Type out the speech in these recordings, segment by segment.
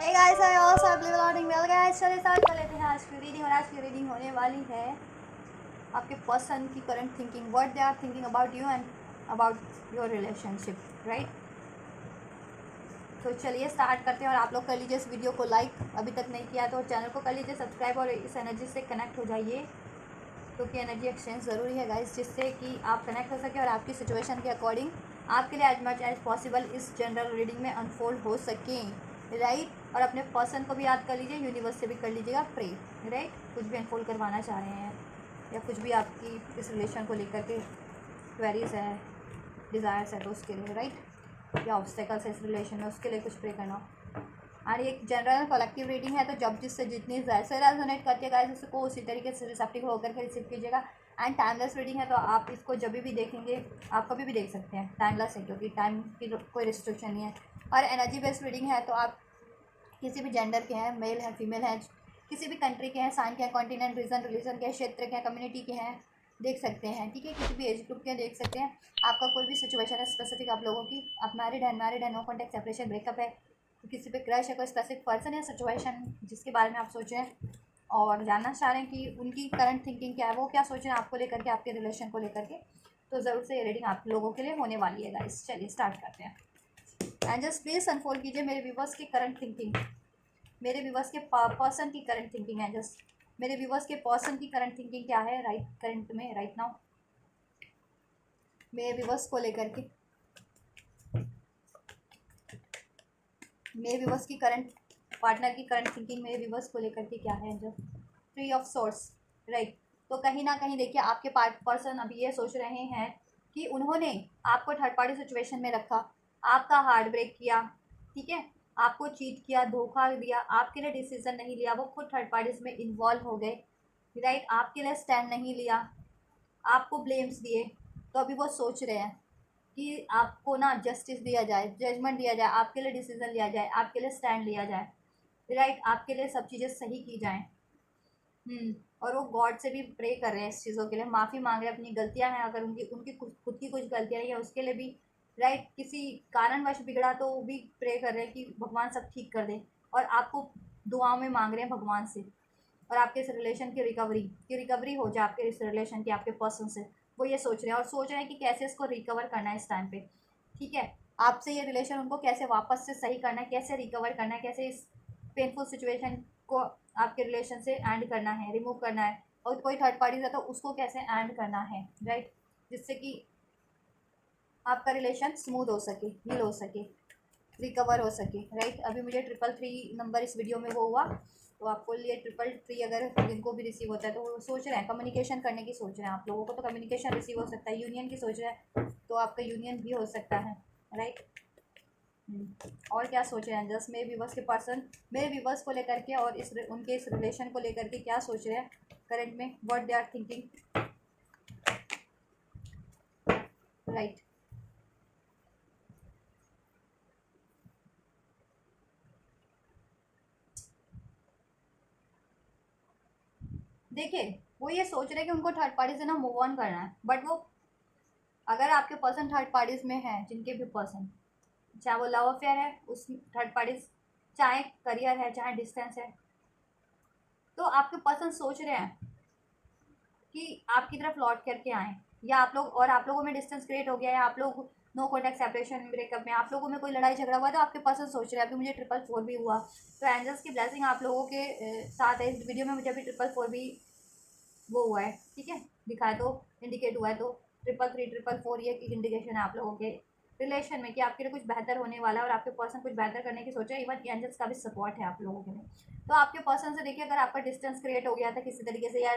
Hey guys, I also believe learning well guys. चलिए start कर लेते हैं आज की रीडिंग। और आज की रीडिंग होने वाली है आपके पर्सन की current thinking, what they are thinking about you and about your relationship, right. तो चलिए स्टार्ट करते हैं। और आप लोग कर लीजिए इस वीडियो को लाइक, अभी तक नहीं किया तो चैनल को कर लीजिए सब्सक्राइब और इस एनर्जी से कनेक्ट हो जाइए, क्योंकि एनर्जी एक्सचेंज ज़रूरी है गाइस, जिससे कि आप कनेक्ट हो सके और आपकी सिचुएशन के अकॉर्डिंग आपके लिए एज मच एज पॉसिबल इस जनरल रीडिंग में अनफोल्ड हो सकें, राइट। और अपने पर्सन को भी याद कर लीजिए, यूनिवर्स से भी कर लीजिएगा प्रे, राइट। कुछ भी अनफोल्ड करवाना चाह रहे हैं या कुछ भी आपकी इस रिलेशन को लेकर के क्वेरीज है, डिज़ायर्स है, तो उसके लिए, राइट। या ऑब्स्टेकल्स है इस रिलेशन में, उसके लिए कुछ प्रे करना। और एक जनरल कलेक्टिव रीडिंग है, तो जब जिससे जितनी जैसे रेजोनेट करती है गाइस, उसको उसी तरीके से रिसेप्टिव होकर के रिसीव कीजिएगा। एंड टाइमलेस रीडिंग है, तो आप इसको जब भी देखेंगे आप कभी भी देख सकते हैं, टाइमलेस है क्योंकि टाइम की कोई रिस्ट्रिक्शन नहीं है। और एनर्जी बेस्ड रीडिंग है, तो आप किसी भी जेंडर के हैं, मेल है फीमेल है, किसी भी कंट्री के हैं, साइन के हैं, कॉन्टिनेंट, रीजन, रिलीजन के, क्षेत्र के हैं, कम्युनिटी के हैं, देख सकते हैं, ठीक है। किसी भी एज ग्रुप के देख सकते हैं। आपका कोई भी सिचुएशन है स्पेसिफिक आप लोगों की, आप मैरिड है, नो कॉन्टैक्ट, सेपरेशन, ब्रेकअप है, किसी पे क्रश है, कोई स्पेसिफिक पर्सन या सिचुएशन जिसके बारे में आप सोच रहे हैं और जानना चाह रहे हैं कि उनकी करंट थिंकिंग क्या है, वो क्या सोच रहे हैं आपको लेकर के, आपके रिलेशन को लेकर के, तो ज़रूर से ये रीडिंग आप लोगों के लिए होने वाली है गाइस। चलिए स्टार्ट करते हैं। एंड जस्ट प्लीज अनफोल्ड कीजिए मेरे व्यूवर्स की करंट थिंकिंग, मेरे व्यूवर्स के पर्सन की करंट थिंकिंग है। जस्ट मेरे व्यूवर्स के पर्सन की करंट थिंकिंग क्या है राइट करंट में, राइट नाउ, मेरे व्यूवर्स को लेकर के, मेरे व्यूवर्स की करंट पार्टनर की करंट थिंकिंग मेरे व्यूवर्स को लेकर के क्या है। जो थ्री ऑफ सोर्स, राइट। तो कहीं ना कहीं देखिए आपके पर्सन अभी ये सोच रहे हैं कि उन्होंने आपको थर्ड पार्टी सिचुएशन में रखा, आपका हार्ट ब्रेक किया, ठीक है, आपको चीट किया, धोखा दिया, आपके लिए डिसीजन नहीं लिया, वो खुद थर्ड पार्टीज में इन्वॉल्व हो गए, राइट। आपके लिए स्टैंड नहीं लिया, आपको ब्लेम्स दिए। तो अभी वो सोच रहे हैं कि आपको ना जस्टिस दिया जाए, जजमेंट दिया जाए, आपके लिए डिसीजन लिया जाए, आपके लिए स्टैंड लिया जाए, राइट। आपके लिए सब चीज़ें सही की जाएं। और वो गॉड से भी प्रे कर रहे हैं इस चीज़ों के लिए, माफ़ी मांग रहे हैं, अपनी गलतियां हैं अगर उनकी उनकी खुद की कुछ गलतियां रही है उसके लिए भी, राइट। किसी कारणवश बिगड़ा तो वो भी प्रे कर रहे हैं कि भगवान सब ठीक कर दे, और आपको दुआओं में मांग रहे हैं भगवान से। और आपके इस रिलेशन की रिकवरी हो जाए, आपके इस रिलेशन की, आपके पर्सन से, वो ये सोच रहे हैं। और सोच रहे हैं कि कैसे इसको रिकवर करना है इस टाइम पे, ठीक है। आपसे ये रिलेशन उनको कैसे वापस से सही करना है, कैसे रिकवर करना है, कैसे इस पेनफुल सिचुएशन को आपके रिलेशन से एंड करना है, रिमूव करना है। और कोई थर्ड पार्टी है तो उसको कैसे एंड करना है, राइट, जिससे कि आपका रिलेशन स्मूथ हो सके, हील हो सके, रिकवर हो सके, राइट। अभी मुझे 333 नंबर इस वीडियो में वो हुआ, तो आपको लिए 333 अगर जिनको भी रिसीव होता है तो वो सोच रहे हैं कम्युनिकेशन करने की, सोच रहे हैं आप लोगों को तो कम्युनिकेशन रिसीव हो सकता है, यूनियन की सोच रहे हैं तो आपका यूनियन भी हो सकता है, राइट। और क्या सोच रहे हैं जस्ट मेरे व्यूवर्स के पर्सन, मेरे व्यूवर्स को लेकर के और उनके इस रिलेशन को लेकर के क्या सोच रहे हैं करंट में, what they are thinking, right. देखिए वो ये सोच रहे हैं कि उनको थर्ड पार्टी से ना मूव ऑन करना है, बट वो अगर आपके पर्सन थर्ड पार्टीज में हैं, जिनके भी पर्सन, चाहे वो लव अफेयर है उस थर्ड पार्टीज, चाहे करियर है, चाहे डिस्टेंस है, तो आपके पर्सन सोच रहे हैं कि आपकी तरफ लौट करके आएँ, या आप लोगों में डिस्टेंस क्रिएट हो गया है, आप लोग नो कॉन्टैक्ट, सेपरेशन, ब्रेकअप में आप लोगों में कोई लड़ाई झगड़ा हुआ है, तो आपके पर्सन सोच रहे हैं। अभी मुझे 444 भी हुआ, तो एंजल्स की ब्लेसिंग आप लोगों के साथ है। इस वीडियो में मुझे अभी 444 भी वो हुआ है, ठीक है, दिखा है तो इंडिकेट हुआ है, तो 333 444 ये एक इंडिकेशन है आप लोगों के रिलेशन में कि आपके लिए कुछ बेहतर होने वाला है और आपके पर्सन कुछ बेहतर करने की सोचा है। इवन एंजल्स का भी सपोर्ट है आप लोगों के लिए। तो आपके पर्सन से देखिए, अगर आपका डिस्टेंस क्रिएट हो गया था किसी तरीके से, या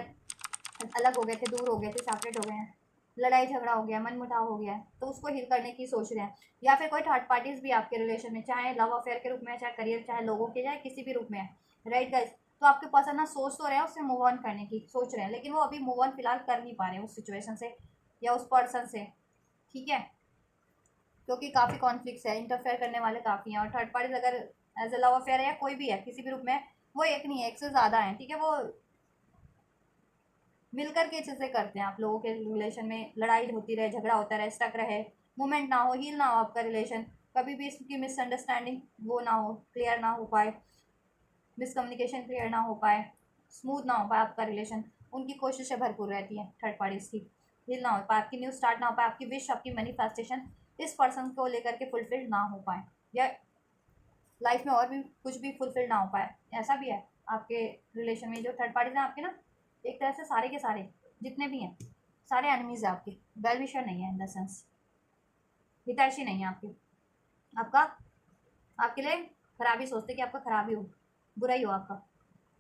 अलग हो गए थे, दूर हो गए थे, सेपरेट हो गए हैं, लड़ाई झगड़ा हो गया, मनमुटाव हो गया है, तो उसको हील करने की सोच रहे हैं। या फिर कोई थर्ड पार्टीज भी आपके रिलेशन में, चाहे लव अफेयर के रूप में, चाहे करियर, चाहे लोगों के, चाहे किसी भी रूप में है, राइट गाइस। तो आपके पर्सन ना सोच तो रहे हैं, उससे मूव ऑन करने की सोच रहे हैं, लेकिन वो अभी मूव ऑन फिलहाल कर नहीं पा रहे हैं उस सिचुएशन से या उस पर्सन से, ठीक है, क्योंकि काफ़ी कॉन्फ्लिक्ट्स है, इंटरफेयर करने वाले काफ़ी हैं। और थर्ड पार्टीज अगर एज अ लव अफेयर है या कोई भी है किसी भी रूप में, वो एक नहीं है, एक से ज़्यादा है, ठीक है। वो मिलकर के चीज़ें करते हैं, आप लोगों के रिलेशन में लड़ाई होती रहे, झगड़ा होता रहे, स्टक रहे, मूवमेंट ना हो, हील ना हो आपका रिलेशन, कभी भी इसकी मिसअंडरस्टैंडिंग वो ना हो, क्लियर ना हो पाए, मिसकम्युनिकेशन क्लियर ना हो पाए, स्मूथ ना हो पाए आपका रिलेशन, उनकी कोशिशें भरपूर रहती हैं थर्ड पार्टीज़ की। हील ना हो पाए, आपकी न्यू स्टार्ट ना हो पाए, आपकी विश, आपकी मैनिफेस्टेशन इस पर्सन को लेकर के फुलफिल ना हो पाए, या लाइफ में और भी कुछ भी फुलफिल ना हो पाए। ऐसा भी है आपके रिलेशन में, जो थर्ड पार्टीज हैं आपके ना, एक तरह से सारे के सारे जितने भी हैं सारे एनिमीज हैं आपके, वेल विशर नहीं है, इन द सेंस हितैषी नहीं है आपके, आपका आपके लिए खराबी सोचते कि आपका खराबी हो, बुरा ही हो आपका,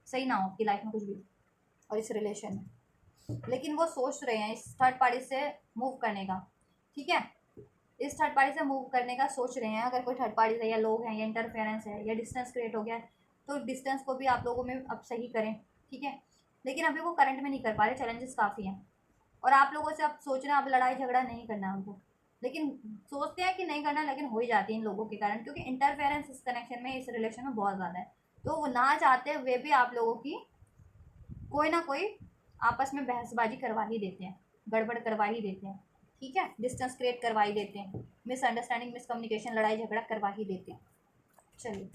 सही ना हो आपकी लाइफ में कुछ भी और इस रिलेशन में। लेकिन वो सोच रहे हैं इस थर्ड पार्टी से मूव करने का, ठीक है, इस थर्ड पार्टी से मूव करने का सोच रहे हैं। अगर कोई थर्ड पार्टी है या लोग हैं या इंटरफेरेंस है या डिस्टेंस क्रिएट हो गया है, तो डिस्टेंस को भी आप लोगों में अब सही करें, ठीक है। लेकिन अभी वो करंट में नहीं कर पा रहे, चैलेंजेस काफ़ी हैं, और आप लोगों से अब सोच रहे हैं अब लड़ाई झगड़ा नहीं करना है उनको, लेकिन सोचते हैं कि नहीं करना, लेकिन हो ही जाती है इन लोगों के कारण, क्योंकि इंटरफेरेंस इस कनेक्शन में, इस रिलेशन में बहुत ज़्यादा है। तो वो ना चाहते हुए भी आप लोगों की कोई ना कोई आपस में बहसबाजी करवा ही देते हैं, गड़बड़ करवा ही देते हैं, ठीक है, डिस्टेंस क्रिएट करवा ही देते हैं, मिसअंडरस्टैंडिंग, मिसकम्युनिकेशन, लड़ाई झगड़ा करवा ही देते हैं। चलिए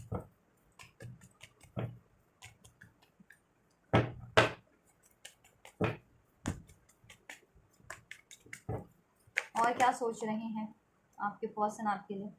और क्या सोच रहे हैं आपके पर्सन आपके लिए।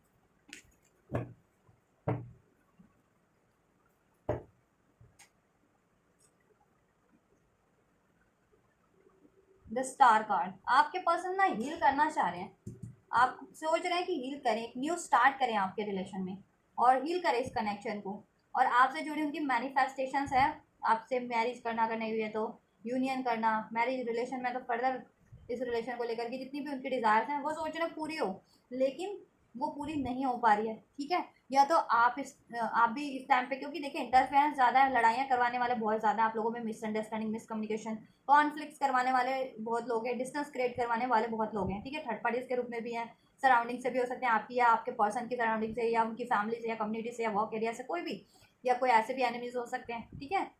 द स्टार कार्ड, आपके पर्सन ना हील करना चाह रहे हैं, आप सोच रहे हैं कि हील करें, एक न्यू स्टार्ट करें आपके रिलेशन में, और हील करें इस कनेक्शन को, और आपसे जुड़ी उनकी मैनिफेस्टेशंस है, आपसे मैरिज करना, अगर नहीं हुई है तो यूनियन करना, मैरिज रिलेशन में तो फर्दर इस रिलेशन को लेकर के जितनी भी उनकी डिज़ायर्स हैं वो सोच रहे हैं पूरी हो, लेकिन वो पूरी नहीं हो पा रही है, ठीक है। या तो आप भी इस टाइम पे, क्योंकि देखिए इंटरफेरेंस ज़्यादा है, लड़ाइयाँ करवाने वाले बहुत ज़्यादा आप लोगों में, मिसअंडरस्टैंडिंग, मिसकम्युनिकेशन, कॉन्फ्लिक्ट्स करवाने वाले बहुत लोग हैं, डिस्टेंस क्रिएट करवाने वाले बहुत लोग हैं, ठीक है, थर्ड पार्टीज के रूप में भी हैं, सराउंडिंग से भी हो सकते हैं आपकी, या आपके पर्सन की सराउंडिंग से, या उनकी फैमिली से, या कम्युनिटी से, या वर्क एरिया से, कोई भी, या कोई ऐसे भी एनिमीज हो सकते हैं, ठीक है।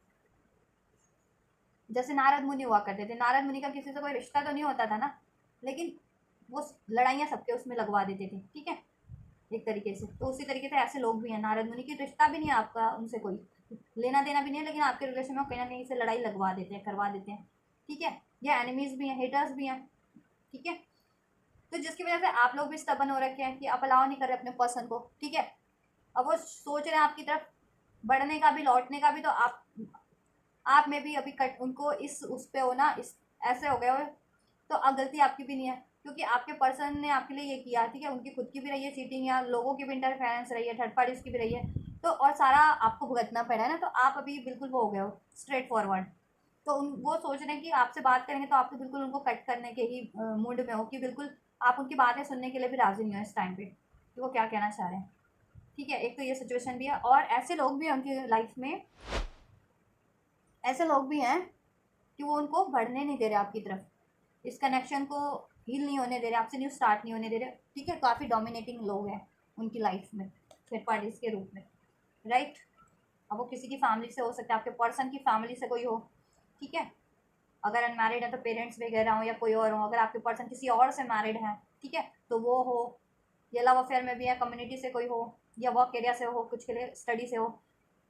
जैसे नारद मुनि हुआ करते थे, नारद मुनि का किसी से कोई रिश्ता तो नहीं होता था ना, लेकिन वो लड़ाइयाँ सबके उसमें लगवा देते थे, ठीक है, एक तरीके से। तो उसी तरीके से ऐसे लोग भी हैं, नारद मुनि की रिश्ता भी नहीं है आपका उनसे, कोई लेना देना भी नहीं है, लेकिन आपके रिलेशन में कहीं ना कहीं से लड़ाई लगवा देते हैं, करवा देते हैं, ठीक है। ये एनिमीज भी हैं, हेटर्स भी हैं, ठीक है। तो जिसकी वजह से आप लोग भी स्टबन हो रखे हैं कि आप अलाउ नहीं कर रहे अपने पर्सन को, ठीक है। अब वो सोच रहे हैं आपकी तरफ बढ़ने का भी, लौटने का भी, तो आप में भी अभी कट उनको इस उस पे हो ना, इस ऐसे हो गए हो, तो अब गलती आपकी भी नहीं है, क्योंकि आपके पर्सन ने आपके लिए ये किया, ठीक है, उनकी खुद की भी रही है चीटिंग, या लोगों की भी इंटरफेरेंस रही है, थर्ड पार्टीज की भी रही है, तो और सारा आपको भुगतना पड़ा है ना, तो आप अभी बिल्कुल वो हो गए हो स्ट्रेट फॉरवर्ड। तो वो सोच रहे हैं कि आपसे बात करेंगे तो आप तो बिल्कुल उनको कट करने के ही मूड में हो, कि बिल्कुल आप उनकी बातें सुनने के लिए भी राजी नहीं हो इस टाइम पे कि वो क्या कहना चाह रहे हैं, ठीक है। एक तो ये सिचुएशन भी है, और ऐसे लोग भी हैं उनकी लाइफ में, ऐसे लोग भी हैं कि वो उनको बढ़ने नहीं दे रहे आपकी तरफ, इस कनेक्शन को हील नहीं होने दे रहे, आपसे न्यू स्टार्ट नहीं होने दे रहे, ठीक है। काफ़ी डोमिनेटिंग लोग हैं उनकी लाइफ में थर्ड पार्टीज के रूप में, राइट। अब वो किसी की फैमिली से हो सकता है, आपके पर्सन की फैमिली से कोई हो, ठीक है, अगर अनमैरिड है तो पेरेंट्स वगैरह हो या कोई और हो, अगर आपके पर्सन किसी और से मैरिड है, ठीक है, तो वो हो, या लव अफेयर में भी है, कम्युनिटी से कोई हो, या वर्क एरिया से हो, कुछ के लिए स्टडी से हो,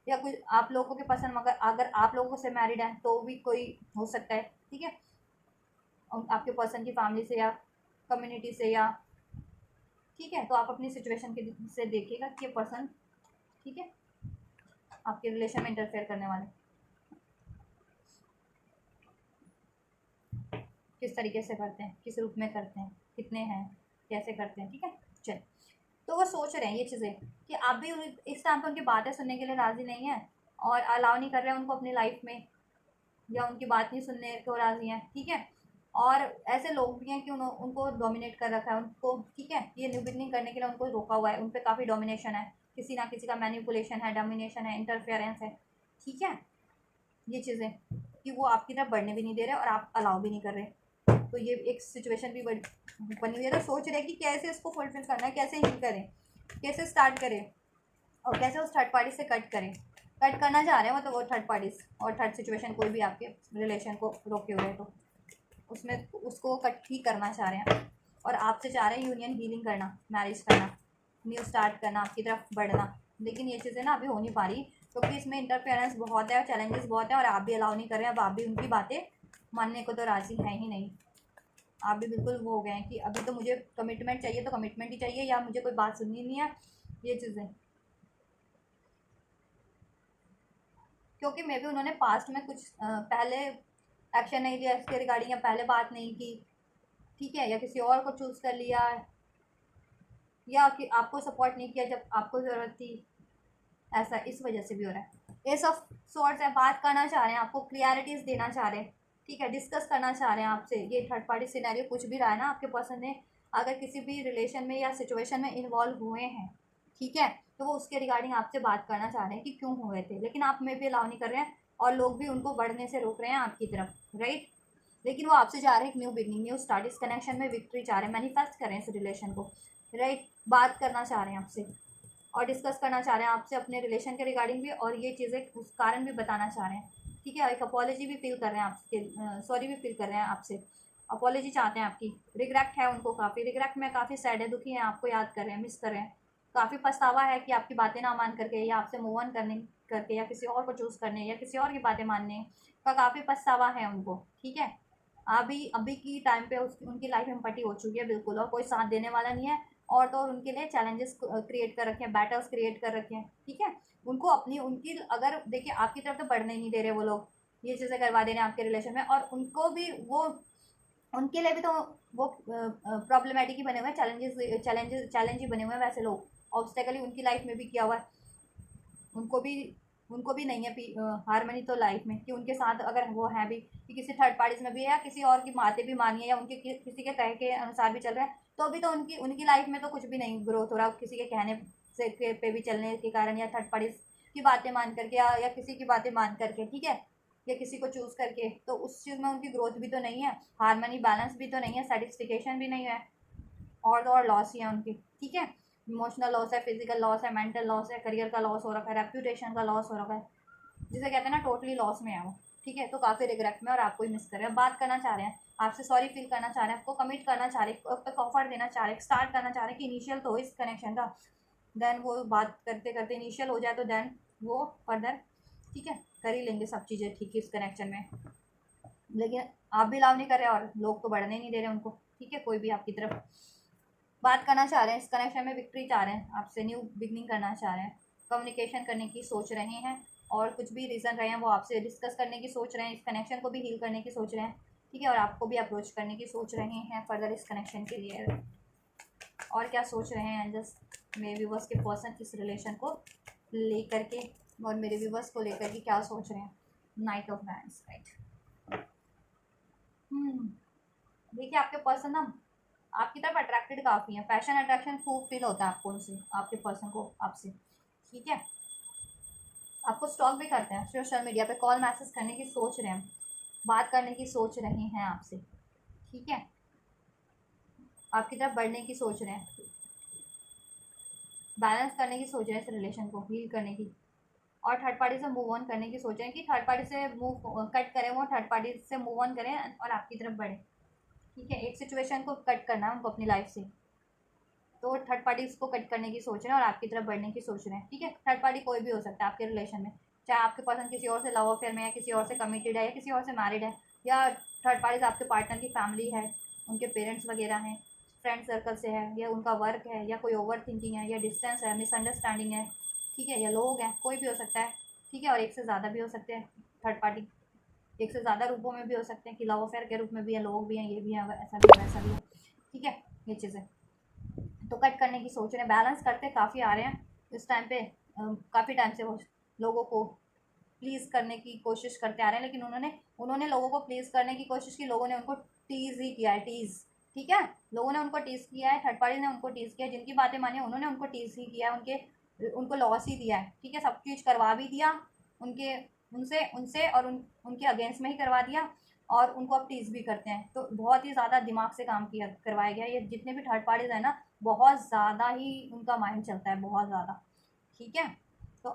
या कुछ आप लोगों के पसंद, मगर अगर आप लोगों से मैरिड है तो भी कोई हो सकता है, ठीक है, आपके पर्सन की फैमिली से या कम्युनिटी से, या ठीक है। तो आप अपनी सिचुएशन के से देखिएगा कि ये पर्सन, ठीक है, आपके रिलेशन में इंटरफेयर करने वाले किस तरीके से करते हैं, किस रूप में करते हैं, कितने हैं, कैसे करते हैं, ठीक है। चल, तो वो सोच रहे हैं ये चीज़ें कि आप भी इस टाइम पर उनकी बातें सुनने के लिए राज़ी नहीं है, और अलाउ नहीं कर रहे हैं उनको अपनी लाइफ में, या उनकी बात नहीं सुनने को राज़ी हैं, ठीक है। और ऐसे लोग भी हैं कि उनको डोमिनेट कर रखा है उनको, ठीक है, ये न्यू बिगनिंग करने के लिए उनको रोका हुआ है, उन पर काफ़ी डोमिनेशन है, किसी ना किसी का मैनिपुलेशन है, डोमिनेशन है, इंटरफेरेंस है, ठीक है। ये चीज़ें कि वो आपकी तरफ बढ़ने भी नहीं दे रहे और आप अलाउ भी नहीं कर रहे, तो ये एक सिचुएशन भी बनी हुई है। तो सोच रहे हैं कि कैसे इसको फुलफिल करना है, कैसे हील करें, कैसे स्टार्ट करें, और कैसे उस थर्ड पार्टी से कट करें, कट करना चाह रहे हैं मतलब वो थर्ड पार्टीज और थर्ड सिचुएशन कोई भी आपके रिलेशन को रोके हुए है तो उसमें उसको कट ही करना चाह रहे हैं, और आपसे चाह रहे हैं यूनियन हीलिंग करना, मैरिज करना, न्यू स्टार्ट करना, आपकी तरफ बढ़ना, लेकिन ये चीज़ें ना अभी हो नहीं पा रही, क्योंकि इसमें इंटरफेरेंस बहुत है और चैलेंजेस बहुत है और आप भी अलाउ नहीं कर रहे हैं। अब आप भी उनकी बातें मानने को तो राज़ी हैं ही नहीं। आप भी बिल्कुल वो हो गए हैं कि अभी तो मुझे कमिटमेंट चाहिए तो कमिटमेंट ही चाहिए, या मुझे कोई बात सुननी नहीं है, ये चीज़ें। क्योंकि मे भी उन्होंने पास्ट में कुछ पहले एक्शन नहीं लिया इसके रिगार्डिंग, या पहले बात नहीं की, ठीक है, या किसी और को चूज़ कर लिया, या कि आपको सपोर्ट नहीं किया जब आपको ज़रूरत थी। ऐसा इस वजह से भी हो रहा है। एस ऑफ सॉर्ट्स है, बात करना चाह रहे हैं, आपको क्लियरिटीज़ देना चाह रहे हैं, ठीक है, डिस्कस करना चाह रहे हैं आपसे। ये थर्ड पार्टी सिनेरियो कुछ भी रहा है ना आपके पर्सन ने, अगर किसी भी रिलेशन में या सिचुएशन में इन्वॉल्व हुए हैं, ठीक है, तो वो उसके रिगार्डिंग आपसे बात करना चाह रहे हैं कि क्यों हुए थे, लेकिन आप में भी अलाउ नहीं कर रहे हैं और लोग भी उनको बढ़ने से रोक रहे हैं आपकी तरफ, राइट। लेकिन वो आपसे चाह रहे हैं एक न्यू बिगनिंग, न्यू स्टार्ट, इस कनेक्शन में विक्ट्री चाह रहे हैं, मैनिफेस्ट कर रहे हैं इस रिलेशन को, राइट। बात करना चाह रहे हैं आपसे और डिस्कस करना चाह रहे हैं आपसे अपने रिलेशन के रिगार्डिंग भी, और ये चीज़ें उस कारण भी बताना चाह रहे हैं, ठीक है। एक अपॉलॉजी भी फील कर रहे हैं आपके, सॉरी भी फील कर रहे हैं आपसे, अपॉलॉजी चाहते हैं आपकी। रिग्रेट है उनको काफ़ी, रिग्रेट में काफ़ी सैड है, दुखी हैं, आपको याद कर रहे हैं, मिस कर रहे हैं। काफ़ी पछतावा है कि आपकी बातें ना मान करके, या आपसे मूव ऑन करने करके, या किसी और को चूज़ करने, या किसी और की बातें मानने का काफ़ी पछतावा है उनको, ठीक है। अभी अभी की टाइम पे उनकी लाइफ एम्पटी हो चुकी है बिल्कुल, और कोई साथ देने वाला नहीं है, और तो और उनके लिए चैलेंजेस क्रिएट कर रखे हैं, बैटल्स क्रिएट कर रखे हैं, ठीक है। उनको अपनी उनकी अगर देखिए आपकी तरफ तो बढ़ने ही नहीं दे रहे वो लोग, ये चीज़ें करवा दे रहे हैं आपके रिलेशन में, और उनको भी वो, उनके लिए भी तो वो प्रॉब्लमेटिक ही बने हुए हैं, चैलेंज ही बने हुए हैं वैसे लोग, ऑब्स्टेकल ही उनकी लाइफ में भी किया हुआ है। उनको भी उनको भी नहीं है हारमनी तो लाइफ में, कि उनके साथ अगर वो है भी कि किसी थर्ड पार्टीज में भी है, या किसी और की बातें भी मानिए, या उनके किसी के कहे के अनुसार भी चल रहे हैं, तो अभी तो उनकी उनकी लाइफ में तो कुछ भी नहीं ग्रोथ हो रहा, किसी के कहने से पे भी चलने के कारण, या थर्ड पार्टीज की बातें मान करके, या किसी की बातें मान करके, ठीक है, या किसी को चूज़ करके, तो उस चीज़ में उनकी ग्रोथ भी तो नहीं है, हारमनी बैलेंस भी तो नहीं है, सेटिस्फिकेशन भी नहीं है, और तो और लॉस ही है उनकी, ठीक है। इमोशनल लॉस है, फिजिकल लॉस है, मेंटल लॉस है, करियर का लॉस हो रखा है, रेप्यूटेशन का लॉस हो रखा है, जिसे कहते हैं ना टोटली लॉस में है वो, ठीक है। तो काफ़ी रिग्रेट में, और आपको ही मिस कर रहे हैं, बात करना चाह रहे हैं आपसे, सॉरी फील करना चाह रहे हैं, आपको कमिट करना चाह रहे हैं, एक ऑफर देना चाह रहे हैं, स्टार्ट करना चाह रहे हैं कि इनिशियल तो हो इस कनेक्शन का, देन वो बात करते करते इनिशियल हो जाए तो देन वो फर्दर, ठीक है, कर ही लेंगे सब चीज़ें ठीक है इस कनेक्शन में। लेकिन आप भी अलाउ नहीं कर रहे और लोग तो बढ़ने नहीं दे रहे उनको, ठीक है, कोई भी आपकी तरफ। बात करना चाह रहे हैं इस कनेक्शन में, विक्ट्री चाह रहे हैं आपसे, न्यू बिगनिंग करना चाह रहे हैं, कम्युनिकेशन करने की सोच रहे हैं, और कुछ भी रीज़न रहे हैं वो आपसे डिस्कस करने की सोच रहे हैं, इस कनेक्शन को भी हील करने की सोच रहे हैं, ठीक है, और आपको भी अप्रोच करने की सोच रहे हैं फर्दर इस कनेक्शन के लिए। और क्या सोच रहे हैं जस्ट मेरे व्यूवर्स के पर्सन इस रिलेशन को लेकर के, और मेरे व्यूवर्स को लेकर के क्या सोच रहे हैं। Night of bands, right. देखिए आपके पर्सन ना आपकी तरफ अट्रैक्टेड काफ़ी है, पैशन अट्रैक्शन खूब फील होता है आपको उनसे, आपके पर्सन को आपसे, ठीक है। आपको स्टॉक भी करते हैं सोशल मीडिया पे, कॉल मैसेज करने की सोच रहे हैं, बात करने की सोच रहे हैं आपसे, ठीक है, आपकी तरफ बढ़ने की सोच रहे हैं, बैलेंस करने की सोच रहे हैं इस रिलेशन को, हील करने की, और थर्ड पार्टी से मूव ऑन करने की सोच रहे हैं कि थर्ड पार्टी से मूव कट करें, वो थर्ड पार्टी से मूव ऑन करें और आपकी तरफ बढ़े, ठीक है। एक सिचुएशन को कट करना है उनको अपनी लाइफ से, तो थर्ड पार्टी को कट करने की सोच रहे हैं और आपकी तरफ बढ़ने की सोच रहे हैं, ठीक है। थर्ड पार्टी कोई भी हो सकता है आपके रिलेशन में, चाहे आपके पर्सन किसी और से लव अफेयर में है, किसी और से कमिटेड है, या किसी और से मैरिड है, या थर्ड पार्टी आपके पार्टनर की फैमिली है, उनके पेरेंट्स वगैरह हैं, फ्रेंड सर्कल से है, या उनका वर्क है, या कोई ओवर थिंकिंग है, या डिस्टेंस है, मिसअंडरस्टैंडिंग है, ठीक है, या लोग हैं, कोई भी हो सकता है, ठीक है। और एक से ज़्यादा भी हो सकते हैं थर्ड पार्टी, एक से ज़्यादा रूपों में भी हो सकते हैं कि लव अफेयर के रूप में भी है, लोग भी हैं, ये भी हैं, ऐसा भी है, वैसा भी है, ठीक है। ये चीज़ें तो कट करने की सोच रहे हैं, बैलेंस करते काफ़ी आ रहे हैं इस टाइम पे, काफ़ी टाइम से वो लोगों को प्लीज़ करने की कोशिश करते आ रहे हैं, लेकिन उन्होंने उन्होंने लोगों को प्लीज़ करने की कोशिश की, लोगों ने उनको टीज़ ही किया है, टीज़, ठीक है। लोगों ने उनको टीज़ किया है, थर्ड पार्टी ने उनको टीज़ किया है, जिनकी बातें मानी उन्होंने उनको टीज़ ही किया है, उनको लॉस ही दिया है, ठीक है, सब चीज़ करवा भी दिया उनके उनसे उनसे और उनके अगेंस्ट में ही करवा दिया, और उनको अब टीज़ भी करते हैं। तो बहुत ही ज़्यादा दिमाग से काम किया करवाया गया, ये जितने भी थर्ड पार्टीज़ हैं ना, बहुत ज़्यादा ही उनका माइंड चलता है, बहुत ज़्यादा, ठीक है। तो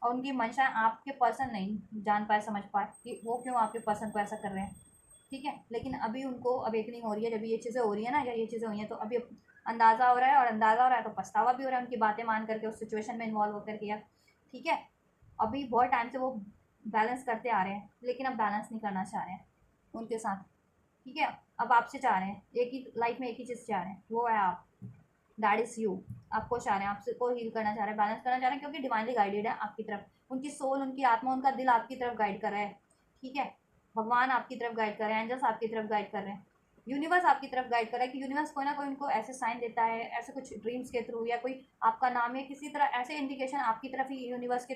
और उनकी मंशा आपके पर्सन नहीं जान पाए, समझ पाए कि वो क्यों आपके पर्सन को ऐसा कर रहे हैं, ठीक है। लेकिन अभी उनको अवेकनिंग हो रही है, जब ये चीज़ें हो रही है ना, या ये चीज़ें हुई हैं, तो अभी अंदाज़ा हो रहा है, और अंदाज़ा हो रहा है तो पछतावा भी हो रहा है उनकी बातें मान करके, उस सिचुएशन में इन्वॉल्व होकर के, ठीक है। अभी बहुत टाइम से वो बैलेंस करते आ रहे हैं, लेकिन अब बैलेंस नहीं करना चाह रहे हैं उनके साथ, ठीक है। अब आपसे चाह रहे हैं, एक ही लाइफ में एक ही चीज़ चाह रहे हैं, वो है आप, दैट इज़ यू। आपको चाह रहे हैं, आपसे को हील करना चाह रहे हैं, बैलेंस करना चाह रहे हैं, क्योंकि डिवाइनली गाइडेड है आपकी तरफ। उनकी सोल, उनकी आत्मा, उनका दिल आपकी तरफ गाइड कर रहा है, ठीक है। भगवान आपकी तरफ गाइड कर रहे हैं, एंजल्स आपकी तरफ गाइड कर रहे हैं, यूनिवर्स आपकी तरफ गाइड कर रहा है कि यूनिवर्स कोई ना कोई उनको ऐसे साइन देता है, ऐसे कुछ ड्रीम्स के थ्रू, या कोई आपका नाम, या किसी तरह ऐसे इंडिकेशन आपकी तरफ ही यूनिवर्स के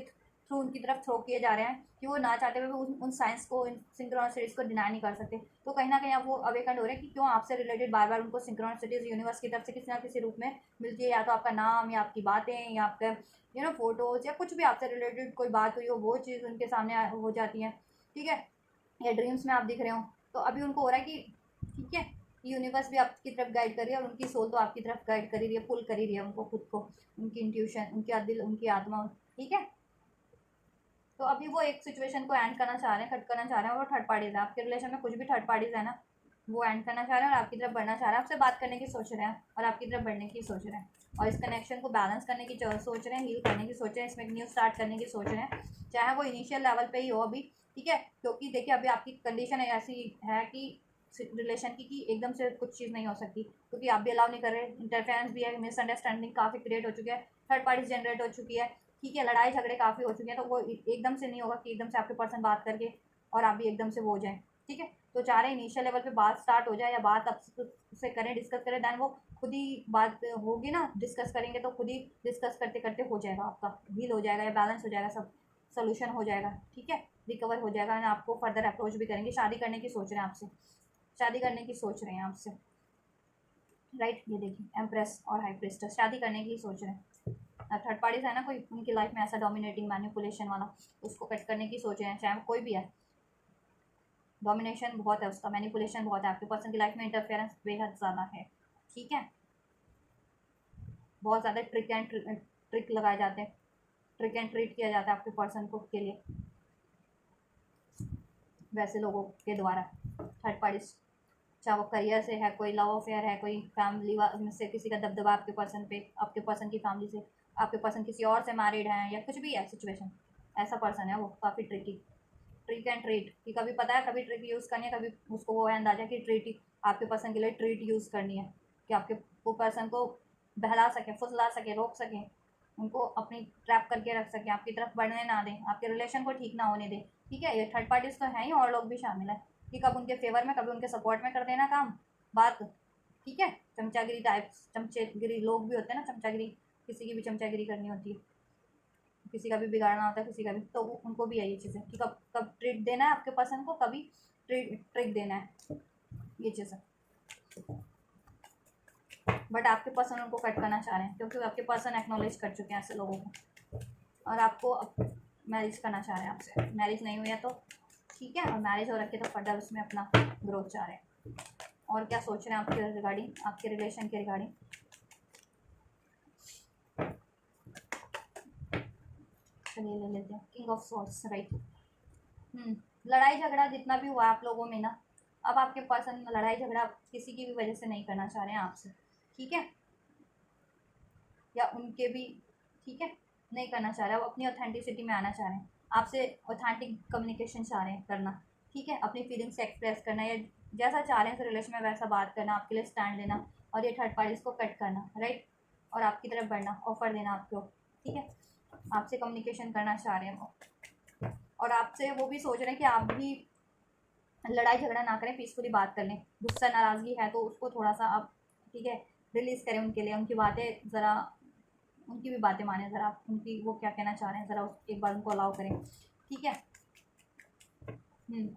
थ्रू उनकी तरफ थ्रो किए जा रहे हैं कि वो ना चाहते हुए उन साइंस को, इन सिंक्रोनिसिटीज़ को डिनाई नहीं कर सकते। तो कहीं ना कहीं अब वो अवेकन हो रहे हैं कि क्यों आपसे रिलेटेड बार बार उनको सिंक्रोनिसिटीज़ यूनिवर्स की तरफ से किसी ना किसी रूप में मिलती है, या तो आपका नाम, या आपकी बातें, या आपका फोटोज़, या कुछ भी आपसे रिलेटेड कोई बात हुई हो, वो चीज़ उनके सामने हो जाती है, ठीक है। या ड्रीम्स में आप दिख रहे हो, तो अभी उनको हो रहा है कि ठीक है, यूनिवर्स भी आपकी तरफ गाइड कर रही है, और उनकी सोल तो आपकी तरफ गाइड कर ही रही है, पुल कर ही रही है उनको, खुद को, उनकी इंट्यूशन, उनके दिल, उनकी आत्मा, ठीक है। तो अभी वो एक सिचुएशन को एंड करना चाह रहे हैं, कट करना चाह रहे हैं, और वो थर्ड पार्टीज है आपके रिलेशन में, कुछ भी थर्ड पार्टीज है ना, वो एंड करना चाह रहे हैं और आपकी तरफ बढ़ना चाह रहे हैं, आपसे बात करने की सोच रहे हैं और आपकी तरफ बढ़ने की सोच रहे हैं, और इस कनेक्शन को बैलेंस करने की सोच रहे हैं, हील करने की सोच रहे हैं, इसमें एक न्यू स्टार्ट करने की सोच रहे हैं, चाहे वो इनिशियल लेवल पे ही हो अभी, ठीक है। क्योंकि देखिए अभी आपकी कंडीशन ऐसी है कि रिलेशन की कि एकदम से कुछ चीज़ नहीं हो सकती, क्योंकि आप भी अलाउ नहीं कर रहे, इंटरफेरेंस भी है, मिसअंडरस्टैंडिंग काफ़ी क्रिएट हो चुकी है, थर्ड पार्टी जनरेट हो चुकी है, ठीक है, लड़ाई झगड़े काफ़ी हो चुके हैं, तो वो एकदम से नहीं होगा कि एकदम से आपके पर्सन बात करके और आप भी एकदम से वो हो जाए, ठीक है। तो चाह रहे इनिशियल लेवल पे बात स्टार्ट हो जाए, या बात अब से करें, डिस्कस करें, दैन वो खुद ही बात होगी ना, डिस्कस करेंगे तो खुद ही डिस्कस करते करते हो जाएगा, आपका हील हो जाएगा या बैलेंस हो जाएगा, सब सोल्यूशन हो जाएगा, ठीक है, रिकवर हो जाएगा, एंड आपको फर्दर अप्रोच भी करेंगे, शादी करने की सोच रहे हैं आपसे, शादी करने की सोच रहे हैं आपसे, राइट। ये देखिए एम्प्रेस और हाई प्रिस्टेस शादी करने की सोच रहे हैं, थर्ड पार्टीज है ना कोई उनकी लाइफ में ऐसा डोमिनेटिंग मैनिपुलेशन वाला, उसको कट करने की सोच रहे हैं, चाहे वो कोई भी है, डोमिनेशन बहुत है उसका, मैनिपुलेशन बहुत है, आपके पर्सन की लाइफ में इंटरफेरेंस बेहद ज़्यादा है, ठीक है। बहुत ज़्यादा ट्रिक लगाए जाते हैं, ट्रिक एंड ट्रीट किया जाता है आपके पर्सन को के लिए, वैसे लोगों के द्वारा, थर्ड पार्टीज, चाहे वो करियर से है, कोई लव अफेयर है, कोई फैमिली में से किसी का दबदबा आपके पर्सन पे, आपके पर्सन की फैमिली से, आपके पर्सन किसी और से मैरिड है, या कुछ भी है सिचुएशन, ऐसा पर्सन है वो, काफ़ी ट्रिकी, ट्रिक एंड ट्रीट, कि कभी पता है कभी ट्रिक यूज़ करनी है, कभी उसको वो है अंदाजा कि ट्रीट आपके पर्सन के लिए ट्रीट यूज़ करनी है, कि आपके वो पर्सन को बहला सके, फुसला सके, रोक सके, उनको अपनी ट्रैप करके रख सके, आपकी तरफ बढ़ने ना दें, आपके रिलेशन को ठीक ना होने दें, ठीक है। ये थर्ड पार्टीज तो हैं ही, और लोग भी शामिल है कि कब उनके फेवर में, कभी उनके सपोर्ट में कर देना काम बात, ठीक है। चमचागिरी टाइप्स, चमचेगिरी लोग भी होते हैं ना, चमचागिरी, किसी की भी चमचागिरी करनी होती है, किसी का भी बिगाड़ना होता है, किसी का भी, तो उनको भी है ये चीज़ें कि कब कब ट्रीट देना है आपके पर्सन को, कभी ट्रिक देना है, ये चीज़ें। बट आपके पर्सन उनको कट करना चाह रहे हैं, क्योंकि आपके पर्सन एक्नॉलेज कर चुके हैं ऐसे लोगों को, और आपको मैरिज करना चाह रहे हैं आपसे, मैरिज नहीं हुई है तो ठीक है, और मैरिज हो रखी है तो फर्दर उसमें अपना ग्रोथ चाह रहे हैं। और क्या सोच रहे हैं आपके रिगार्डिंग, आपके रिलेशन के रिगार्डिंग, चलिए ले लेते हैं किंग ऑफ सॉर्ड्स, राइट। लड़ाई झगड़ा जितना भी हुआ आप लोगों में ना, अब आपके पर्सन लड़ाई झगड़ा किसी की भी वजह से नहीं करना चाह रहे हैं आपसे, ठीक है, या उनके भी, ठीक है, नहीं करना चाह रहे हैं, वो अपनी ऑथेंटिसिटी में आना चाह रहे हैं, आपसे ऑथेंटिक कम्युनिकेशन चाह रहे हैं करना, ठीक है, अपनी फीलिंग्स एक्सप्रेस करना, या जैसा चाह रहे हैं रिलेशन में वैसा बात करना, आपके लिए स्टैंड लेना, और ये थर्ड पार्टीज को कट करना, राइट, और आपकी तरफ बढ़ना, ऑफर देना आपको, ठीक है, आपसे कम्युनिकेशन करना चाह रहे हैं वो, और आपसे वो भी सोच रहे हैं कि आप भी लड़ाई झगड़ा ना करें, पीसफुली बात कर लें, गुस्सा नाराज़गी है तो उसको थोड़ा सा आप, ठीक है, रिलीज़ करें उनके लिए, उनकी बातें ज़रा, उनकी भी बातें माने ज़रा, उनकी वो क्या कहना चाह रहे हैं ज़रा एक बार उनको अलाउ करें, ठीक है।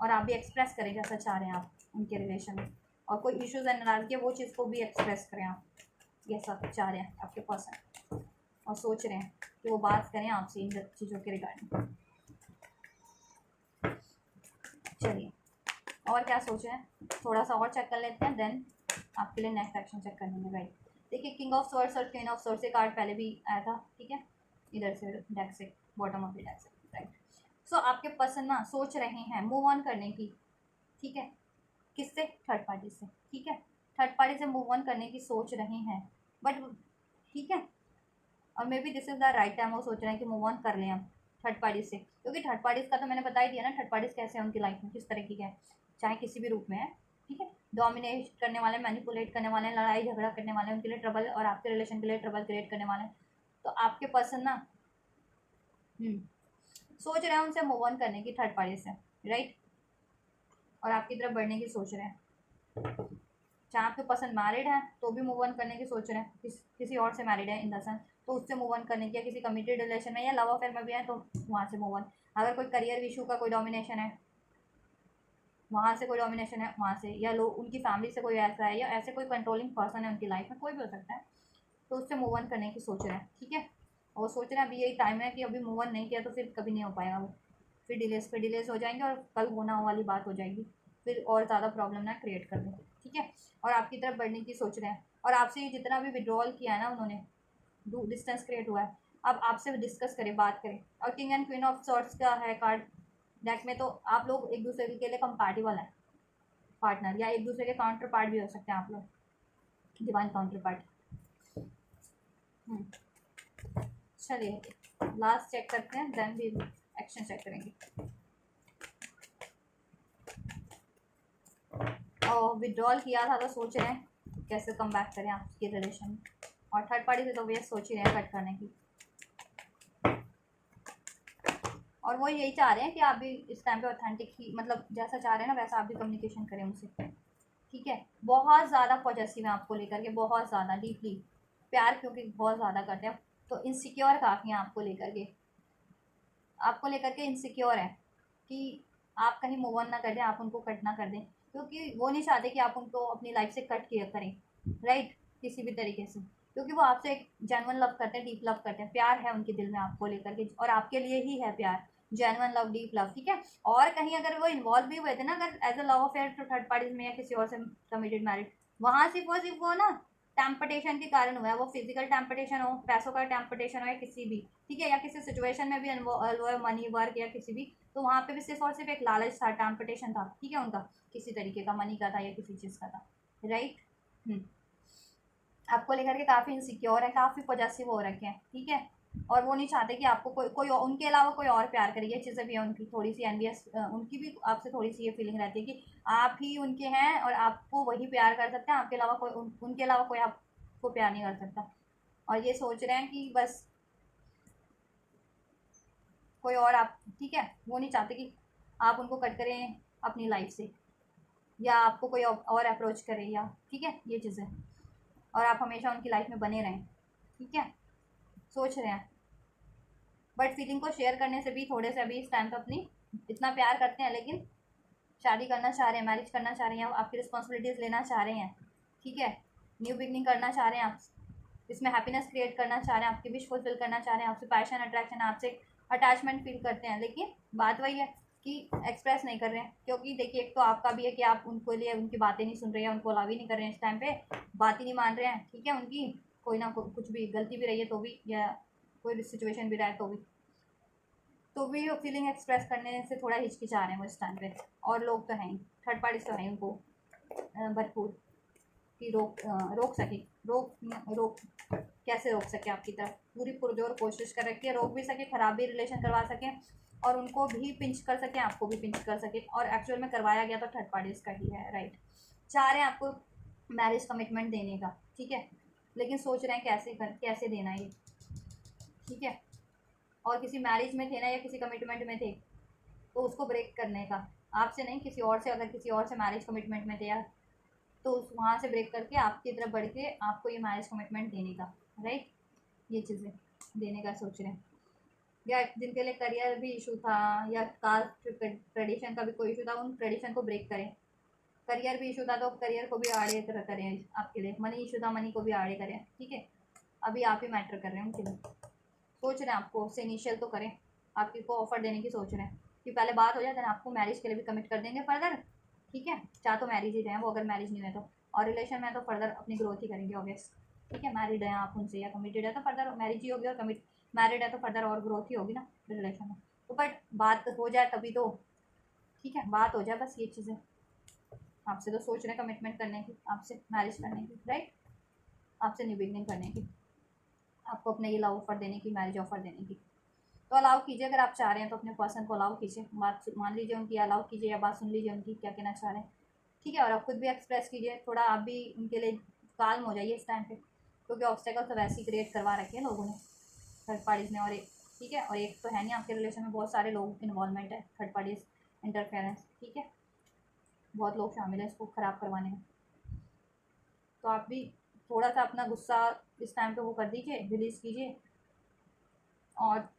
और आप भी एक्सप्रेस करें जैसा चाह रहे हैं आप उनके रिलेशन में, और कोई इश्यूज़ है, नाराज़गी है, वो चीज़ को भी एक्सप्रेस करें आप, ये सब चाह रहे हैं आपके पर्सन, और सोच रहे हैं कि वो बात करें आपसे इन चीज़ों के रिगार्डिंग। चलिए और क्या सोच रहे हैं, थोड़ा सा और चेक कर लेते हैं, देन आपके लिए नेक्स्ट एक्शन चेक कर लेंगे, राइट। देखिए किंग ऑफ सॉर्ड्स और क्वीन ऑफ सॉर्ड्स से कार्ड पहले भी आया था, ठीक है, इधर से डेक से, बॉटम ऑफ द डेक से, राइट। सो आपके पर्सन ना सोच रहे हैं मूव ऑन करने की, ठीक है, किससे, थर्ड पार्टी से, ठीक है, थर्ड पार्टी से मूव ऑन करने की सोच रहे हैं, बट ठीक है, और may be this is the right time, वो सोच रहे हैं कि मूव ऑन कर लें अब, थर्ड पार्टी से, क्योंकि थर्ड पार्टीज का तो मैंने बता ही दिया ना, थर्ड पार्टीज कैसे हैं उनकी लाइफ में, किस तरीके के हैं, चाहे किसी भी रूप में है, ठीक है। डोमिनेट करने वाले, मैनिपुलेट करने वाले, लड़ाई झगड़ा करने वाले, उनके लिए ट्रबल और आपके रिलेशन के लिए ट्रबल क्रिएट करने वाले। तो आपके पर्सन ना सोच रहे हैं उनसे मूव ऑन करने की, थर्ड पार्टी से, राइट, और आपकी तरफ बढ़ने की सोच रहे हैं। चाहे आपके पर्सन मैरिड है तो भी मूव ऑन करने की सोच रहे हैं, किसी और से मैरिड है इन द सेंस तो उससे मूव ऑन करने की, या किसी कमिटेड रिलेशन में या लव अफेयर में भी है तो वहाँ से मूव ऑन। अगर कोई करियर इशू का कोई डोमिनेशन है वहाँ से, कोई डोमिनेशन है वहाँ से, या लोग उनकी फैमिली से कोई ऐसा है, या ऐसे कोई कंट्रोलिंग पर्सन है उनकी लाइफ में, कोई भी हो सकता है, तो उससे मूव ऑन करने की सोच रहे हैं, ठीक है। और सोच रहे हैं अभी यही टाइम है कि अभी मूव ऑन नहीं किया तो फिर कभी नहीं हो पाएगा वो, फिर डिलेस हो जाएंगे और कल होना वाली बात हो जाएगी, फिर और ज़्यादा प्रॉब्लम ना क्रिएट कर दें, ठीक है। और आपकी तरफ बढ़ने की सोच रहे हैं, और आपसे ये जितना भी विड्रॉल किया है ना उन्होंने, डिस्टेंस क्रिएट हुआ है, अब आपसे डिस्कस करें, बात करें। और king and queen of sorts का है कार्ड डेक में, तो आप लोग एक दूसरे के लिए कंपैटिबल हैं, पार्टनर, या एक दूसरे के काउंटर पार्ट भी हो सकते हैं आप लोग, डिवाइन काउंटर पार्ट। चलिए लास्ट चेक करते हैं, देन भी एक्शन चेक करेंगे। और विड्रॉल किया था तो सोच रहे हैं कैसे कम बैक करें आपके रिलेशन में, और थर्ड पार्टी से तो वे सोच ही रहे हैं कट करने की, और वो यही चाह रहे हैं कि आप भी इस टाइम पे ऑथेंटिक ही, मतलब जैसा चाह रहे हैं ना वैसा आप भी कम्युनिकेशन करें उनसे, ठीक है। बहुत ज़्यादा पॉजिटिव है आपको लेकर के, बहुत ज़्यादा डीपली प्यार क्योंकि बहुत ज़्यादा करते हैं, तो इनसिक्योर काफ़ी हैं आपको लेकर के इनसिक्योर है कि आप कहीं मूव ऑन ना कर दें, आप उनको कट ना कर दें, क्योंकि वो नहीं चाहते कि आप उनको अपनी लाइफ से कट किया करें, राइट, किसी भी तरीके से, क्योंकि वो आपसे एक जेन्युइन लव करते हैं, डीप लव करते हैं, प्यार है उनके दिल में आपको लेकर के, और आपके लिए ही है प्यार, जेन्युइन लव, डीप लव, ठीक है। और कहीं अगर वो इन्वॉल्व भी हुए थे ना, अगर एज अ लव अफेयर तो थर्ड पार्टीज में या किसी और से कमिटेड मैरिड, वहाँ सिर्फ वो ना टेम्पटेशन के कारण हुआ है, वो फिजिकल टेम्पटेशन हो, पैसों का टेम्पटेशन हो, या किसी भी, ठीक है, या किसी सिचुएशन में भी इन्वॉल्व है, मनी वर्क या किसी भी, तो वहाँ पे भी सिर्फ और सिर्फ एक लालच था, टेम्पटेशन था, ठीक है, उनका किसी तरीके का मनी का था या किसी चीज़ का था, राइट। आपको लेकर के काफ़ी इनसिक्योर है, काफ़ी पॉजिटिव हो रखे हैं, ठीक है। और वो नहीं चाहते कि आपको कोई उनके अलावा कोई और प्यार करे, ये चीज़ें भी है उनकी, थोड़ी सी एनवियस, उनकी भी आपसे थोड़ी सी ये फीलिंग रहती है कि आप ही उनके हैं और आपको वही प्यार कर सकते हैं, आपके अलावा कोई उनके अलावा कोई आपको प्यार नहीं कर सकता। और ये सोच रहे हैं कि बस कोई और आप, ठीक है, वो नहीं चाहते कि आप उनको कट करें अपनी लाइफ से, या आपको कोई और अप्रोच करे, या ठीक है ये चीज़ें, और आप हमेशा उनकी लाइफ में बने रहें, ठीक है, सोच रहे हैं। बट फीलिंग को शेयर करने से भी थोड़े से अभी इस टाइम पे अपनी, इतना प्यार करते हैं लेकिन शादी करना चाह रहे हैं, मैरिज करना चाह रहे हैं, आपकी रिस्पॉन्सिबिलिटीज़ लेना चाह रहे हैं, ठीक है, न्यू बिगनिंग करना चाह रहे हैं आप, इसमें हैप्पीनेस क्रिएट करना चाह रहे हैं, आपकी विश फुलफिल करना चाह रहे हैं, आपसे पैशन अट्रैक्शन, आपसे अटैचमेंट फील करते हैं, लेकिन बात वही है कि एक्सप्रेस नहीं कर रहे हैं, क्योंकि देखिए एक तो आपका भी है कि आप उनको लिए उनकी बातें नहीं सुन रहे हैं, उनको अलाव ही नहीं कर रहे हैं इस टाइम पे, बात ही नहीं मान रहे हैं, ठीक है, उनकी कोई ना कुछ भी गलती भी रही है तो भी, या कोई सिचुएशन भी रहा है तो भी वो फीलिंग एक्सप्रेस करने से थोड़ा हिचकिचा रहे हैं वो इस टाइम पे। और लोग तो हैं, थर्ड पार्टीज तो हैं उनको भरपूर कि रोक सके, रोक कैसे रोक सके, आपकी तरफ पूरी पुरजोर कोशिश कर रखी है, रोक भी सके, खराब भी रिलेशन करवा सके, और उनको भी पिंच कर सके, आपको भी पिंच कर सके, और एक्चुअल में करवाया गया तो थर्ड पार्टीज का ही है, राइट। चाह रहे हैं आपको मैरिज कमिटमेंट देने का, ठीक है, लेकिन सोच रहे हैं कैसे देना ये, ठीक है। और किसी मैरिज में थे ना, या किसी कमिटमेंट में थे, तो उसको ब्रेक करने का, आपसे नहीं किसी और से, अगर किसी और से मैरिज कमिटमेंट में थे या, तो उस वहाँ से ब्रेक करके आपकी तरफ बढ़ के आपको ये मैरिज कमिटमेंट देने का, राइट, ये चीज़ें देने का सोच रहे हैं। या जिनके लिए करियर भी इशू था, या कास्ट ट्रेडिशन का भी कोई इशू था, उन ट्रेडिशन को ब्रेक करें। करियर भी इशू था तो करियर को भी आड़े करें आपके लिए, मनी इशू था मनी को भी आड़े करें, ठीक है। अभी आप ही मैटर कर रहे हैं उनके लिए, सोच रहे हैं आपको उससे इनिशियल तो करें, आपकी को ऑफर देने की सोच रहे हैं कि पहले बात हो जाए, देन आपको मैरिज के लिए भी कमिट कर देंगे फर्दर, ठीक है, चाहे तो मैरिज ही रहें वो, अगर मैरिज नहीं हुए तो, और रिलेशन में तो फर्दर अपनी ग्रोथ ही करेंगे ऑब्वियस, ठीक है। मैरिड हैं आप उनसे या कमिटेड है तो फर्दर मैरिज ही होगी, और मैरिड है तो फर्दर और ग्रोथ ही होगी ना रिलेशन में, तो बट बात हो जाए तभी तो, ठीक है, बात हो जाए बस, ये चीज़ें आपसे तो सोच रहे हैं कमिटमेंट करने की, आपसे मैरिज करने की, राइट, आपसे न्यू बिगनिंग करने की, आपको अपने ये लव ऑफर देने की, मैरिज ऑफर देने की, तो अलाउ कीजिए, अगर आप चाह रहे हैं तो अपने पर्सन को अलाउ कीजिए, बात मान लीजिए उनकी, अलाउ कीजिए या बात सुन लीजिए उनकी क्या कहना चाह रहे हैं, ठीक है। और आप खुद भी एक्सप्रेस कीजिए, थोड़ा आप भी उनके लिए काल्म हो जाइए इस टाइम पे, क्योंकि ऑब्स्टेकल तो वैसे ही क्रिएट करवा रखे हैं लोगों ने, थर्ड पार्टीज़ ने। और एक ठीक है, और एक तो है नहीं, आपके रिलेशन में बहुत सारे लोग इन्वॉल्वमेंट है, थर्ड पार्टीज इंटरफेरेंस, ठीक है, बहुत लोग शामिल हैं इसको ख़राब करवाने में। तो आप भी थोड़ा सा अपना गुस्सा इस टाइम पे वो कर दीजिए, रिलीज़ कीजिए, और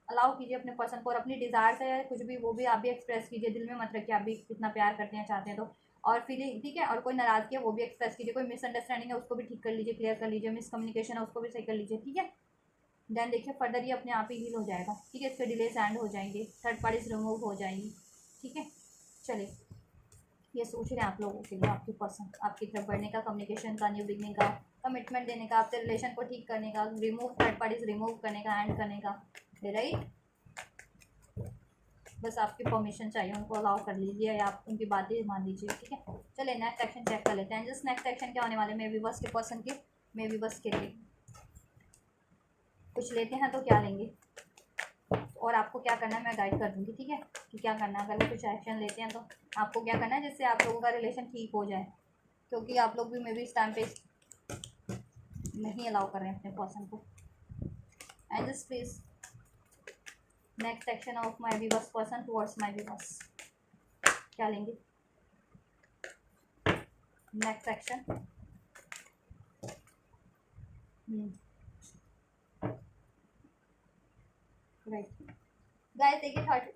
अलाउ कीजिए अपने पर्सन को, और अपनी डिज़ायर्स है कुछ भी वो भी आप भी एक्सप्रेस कीजिए, दिल में मत रखिए, आप भी कितना प्यार करते हैं चाहते हैं तो। और फीलिंग ठीक है, और कोई नाराज़गी है वो भी एक्सप्रेस कीजिए, कोई मिसअंडरस्टैंडिंग है उसको भी ठीक कर लीजिए, क्लियर कर लीजिए, मिसकम्युनिकेशन है उसको भी सही कर लीजिए, ठीक है। देन देखिए फर्दर ये अपने आप ही हील हो जाएगा, ठीक है। इसके डिलेस एंड हो जाएंगे, थर्ड पार्टीज रिमूव हो जाएंगी, ठीक है। चलिए, ये सोच रहे हैं आप लोगों के लिए, आपकी पर्सन आपकी तरफ बढ़ने का, कम्युनिकेशन का, न्यू बिगनिंग का, कमिटमेंट देने का, आपके रिलेशन को ठीक करने का, रिमूव थर्ड पार्टीज रिमूव करने का, एंड करने का, राइट। बस आपकी परमिशन चाहिए, उनको अलाउ कर लीजिए या आप उनकी बातें मान लीजिए, ठीक है। चलिए नेक्स्ट एक्शन चेक कर लेते हैं। जस्ट नेक्स्ट एक्शन क्या होने वाले, मे बी बस के पर्सन के, मे बी बस के लिए कुछ लेते हैं तो क्या लेंगे, और आपको क्या करना है मैं गाइड कर दूँगी, ठीक है, कि क्या करना है। अगर वो कुछ एक्शन लेते हैं तो आपको क्या करना है जिससे आप लोगों का रिलेशन ठीक हो जाए, क्योंकि आप लोग भी मे बी इस टाइम पे नहीं अलाउ कर रहे हैं अपने पर्सन को। And just please next action of my viewers person towards my viewers, क्या लेंगे नेक्स्ट एक्शन। राइट गाइस, देखिए थर्ड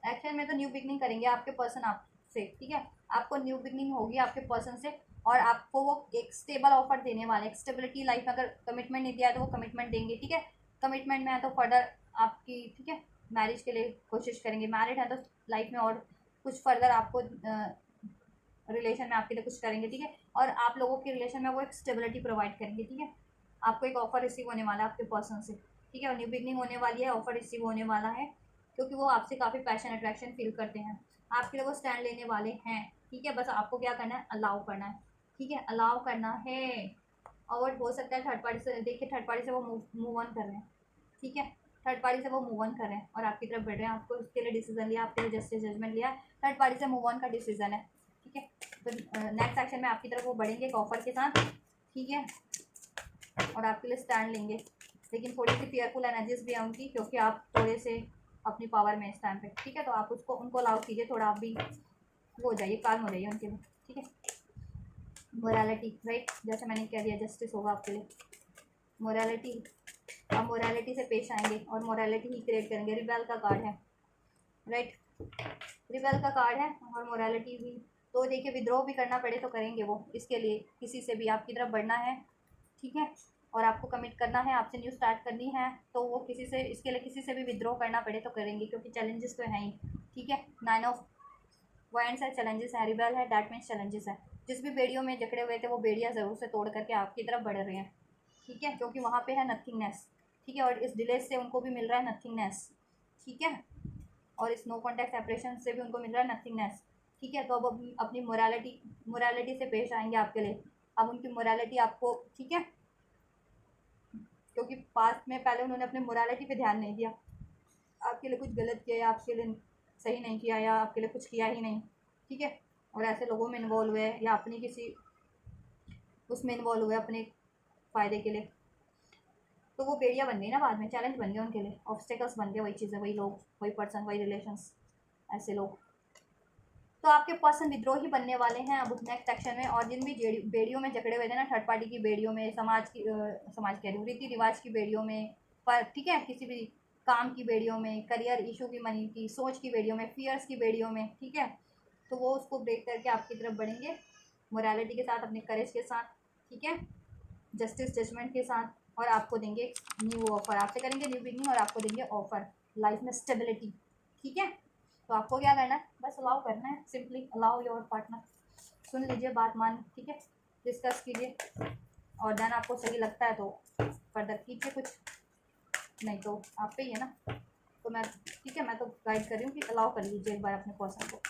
एक्शन में तो न्यू बिगनिंग करेंगे आपके पर्सन आपसे, ठीक है। आपको न्यू बिगनिंग होगी आपके पर्सन से, और आपको वो एक स्टेबल ऑफर देने वाले, एक स्टेबिलिटी लाइफ में, अगर कमिटमेंट नहीं दिया है तो वो कमिटमेंट देंगे, ठीक है। कमिटमेंट में है तो फर्दर आपकी ठीक है मैरिज के लिए कोशिश करेंगे, मैरिड है तो लाइफ में और कुछ फर्दर आपको रिलेशन में आपके लिए कुछ करेंगे, ठीक है। और आप लोगों के रिलेशन में वो एक स्टेबिलिटी प्रोवाइड करेंगे, ठीक है। आपको एक ऑफर रिसीव होने वाला है आपके पर्सन से, ठीक है। और न्यू बिगनिंग होने वाली है, ऑफर रिसीव होने वाला है, क्योंकि वो आपसे काफ़ी पैशन अट्रैक्शन फील करते हैं, आपके लिए वो स्टैंड लेने वाले हैं, ठीक है। बस आपको क्या करना है, अलाउ करना है, ठीक है, अलाउ करना है। और हो सकता है थर्ड पार्टी से, देखिए थर्ड पार्टी से वो मूव ऑन कर रहे हैं, ठीक है। थर्ड पार्टी से वो मूव ऑन कर रहे हैं और आपकी तरफ बढ़ रहे हैं, आपको उसके लिए डिसीजन लिया, आपके लिए जस्टिस जजमेंट लिया, थर्ड पार्टी से मूव ऑन का डिसीजन है, ठीक है। तो नेक्स्ट एक्शन में आपकी तरफ वो बढ़ेंगे एक ऑफर के साथ, ठीक है, और आपके लिए स्टैंड लेंगे। लेकिन थोड़ी सी फेयरफुल एनर्जीज भी है उनकी, क्योंकि आप थोड़े से अपनी पावर में इस टाइम पे, ठीक है। तो आप उसको उनको अलाउ कीजिए, थोड़ा आप भी वो हो जाइए, काम हो जाइए उनके लिए, ठीक है। मोरालिटी, राइट, जैसे मैंने कह दिया जस्टिस होगा आपके लिए, मोरालिटी। आप मोरालिटी से पेश आएंगे और मोरालिटी ही क्रिएट करेंगे। रिबेल का कार्ड है, राइट, रिबेल का कार्ड है, और मोरालिटी भी। तो देखिए विद्रोह भी करना पड़े तो करेंगे वो, इसके लिए किसी से भी आपकी तरफ बढ़ना है, ठीक है, और आपको कमिट करना है, आपसे न्यू स्टार्ट करनी है, तो वो किसी से, इसके लिए किसी से भी विद्रोह करना पड़े तो करेंगे, क्योंकि चैलेंजेस तो हैं ही, ठीक है। 9 ऑफ वाइंड्स है, चैलेंजेस है, रिबेल है, दैट मीन्स चैलेंजेस है। जिस भी बेड़ियों में जकड़े हुए थे वो बेड़ियाँ ज़रूर से तोड़ करके आपकी तरफ बढ़ रहे हैं, ठीक है, क्योंकि वहाँ पे है नथिंगनेस, ठीक है। और इस डिले से उनको भी मिल रहा है नथिंगनेस, ठीक है। और इस नो कॉन्टैक्ट सेपरेशन से भी उनको मिल रहा है नथिंगनेस, ठीक है। तो अब अपनी मोरालिटी से पेश आएंगे आपके लिए, अब उनकी मोरालिटी आपको, ठीक है, क्योंकि पास्ट में पहले उन्होंने अपने मोरालिटी पे ध्यान नहीं दिया, आपके लिए कुछ गलत किया या आपके लिए सही नहीं किया या आपके लिए कुछ किया ही नहीं, ठीक है। और ऐसे लोगों में इन्वॉल्व हुए या अपनी किसी उसमें इन्वॉल्व हुए अपने फ़ायदे के लिए, तो वो बेड़िया बन गई ना, बाद में चैलेंज बन गया उनके लिए, ऑब्स्टेकल्स बन गए, वही चीज़ें, वही लोग, वही पर्सन, वही रिलेशंस, ऐसे लोग। तो आपके पर्सन विद्रोही बनने वाले हैं अब नेक्स्ट सेक्शन में। और जिन भी बेड़ियों में जकड़े हुए थे ना, थर्ड पार्टी की बेड़ियों में, समाज कह रही हूँ, रीति रिवाज की बेड़ियों में, पर ठीक है, किसी भी काम की बेड़ियों में, करियर इशू की, मनी की सोच की बेड़ियों में, फियर्स की बेड़ियों में, ठीक है। तो वो उसको ब्रेक करके आपकी तरफ बढ़ेंगे मोरालिटी के साथ, अपने करेज के साथ, ठीक है, जस्टिस जजमेंट के साथ, और आपको देंगे न्यू ऑफर, आपसे करेंगे न्यू बिगनिंग और आपको देंगे ऑफर, लाइफ में स्टेबिलिटी, ठीक है। तो आपको क्या करना है, बस अलाउ करना है, सिंपली अलाउ योर पार्टनर, सुन लीजिए, बात मान, ठीक है, डिस्कस कीजिए, और देन आपको सही लगता है तो फर्दर कीजिए कुछ, नहीं तो आप पे ही है ना। तो मैं ठीक है, मैं तो गाइड कर रही हूँ कि अलाउ कर लीजिए एक बार अपने पर्सन को,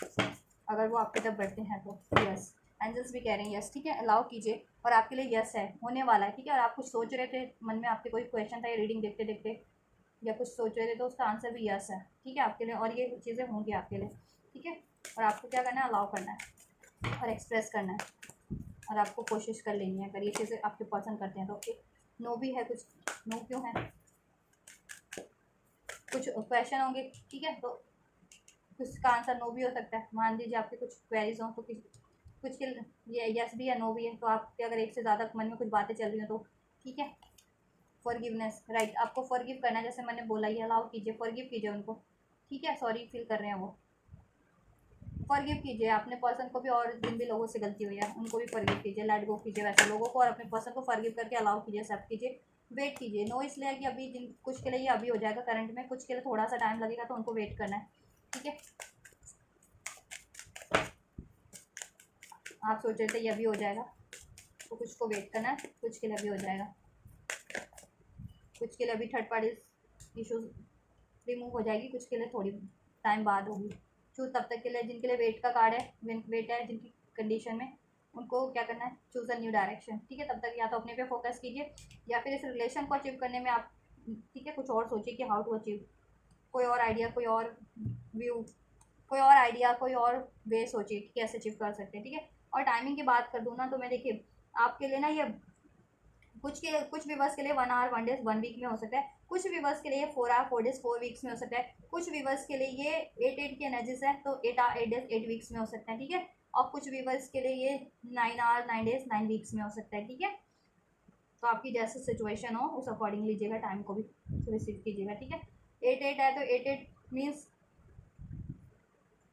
अगर वो आपकी तरफ बढ़ते हैं तो यस, एंजल्स भी कह रहे हैं यस, ठीक है, अलाउ कीजिए, और आपके लिए यस है, होने वाला है, ठीक है। और आप कुछ सोच रहे थे मन में, आपके कोई क्वेश्चन था ये रीडिंग देखते देखते, या कुछ सोच रहे थे तो उसका आंसर भी यस है, ठीक है आपके लिए, और ये चीज़ें होंगी आपके लिए, ठीक है। और आपको क्या करना है, अलाउ करना है और एक्सप्रेस करना है, और आपको कोशिश कर लेनी है। अगर ये चीज़ें आपके पसंद करते हैं तो एक नो भी है, कुछ नो क्यों है, कुछ क्वेश्चन होंगे, ठीक है, तो कुछ का आंसर नो भी हो सकता है। मान लीजिए आपके कुछ क्वेरीज हों तो कुछ के ये यस भी है नो भी है, तो आपके अगर एक से ज़्यादा मन में कुछ बातें चल रही हैं तो ठीक है, फॉरगिवनेस, राइट, आपको फॉरगिव करना है, जैसे मैंने बोला, ये अलाउ कीजिए, फॉरगिव कीजिए उनको, ठीक है, सॉरी फील कर रहे हैं वो, फॉरगिव कीजिए। अपने पर्सन को भी, और जिन भी लोगों से गलती हुई है उनको भी फॉरगिव कीजिए, लेट गो कीजिए वैसे लोगों को, और अपने पर्सन को फॉरगिव करके अलाउ कीजिए, एक्सेप्ट कीजिए। वेट कीजिए, नो इसलिए है कि अभी जिन कुछ के लिए ये अभी हो जाएगा करंट में, कुछ के लिए थोड़ा सा टाइम लगेगा, तो उनको वेट करना है, ठीक है। आप सोच रहे थे ये अभी हो जाएगा, तो कुछ को वेट करना है, कुछ के लिए अभी हो जाएगा, कुछ के लिए अभी थर्ड पार्टी इशूज़ रिमूव हो जाएगी, कुछ के लिए थोड़ी टाइम बाद होगी। चूज तब तक के लिए जिनके लिए वेट का कार्ड है, वेट है जिनकी कंडीशन में, उनको क्या करना है, चूज़ अ न्यू डायरेक्शन, ठीक है। तब तक या तो अपने पे फोकस कीजिए, या फिर इस रिलेशन को अचीव करने में आप, ठीक है, कुछ और सोचिए कि हाउ टू अचीव, कोई और आइडिया, कोई और व्यू, कोई और आइडिया, कोई और वे सोचिए कि कैसे अचीव कर सकते हैं, ठीक है। और टाइमिंग की बात कर दूँ ना, तो मैं देखिए आपके लिए ना ये कुछ व्यूवर्स के लिए 1 आवर 1 डे 1 वीक में हो सकता है, कुछ व्यूवर्स के लिए 4 आवर 4 डेज 4 वीक्स में हो सकता है, कुछ व्यूवर्स के लिए ये 8 की एनर्जीज है तो 8 डेज 8 वीक्स में हो सकता है, ठीक है। और कुछ व्यूवर्स के लिए ये 9 आवर 9 डेज 9 वीक्स में हो सकता है, ठीक है। तो आपकी जैसे सिचुएशन हो उस अकॉर्डिंग लीजिएगा, टाइम को भी रिसीव कीजिएगा, ठीक है। 8 है तो 8 मीन्स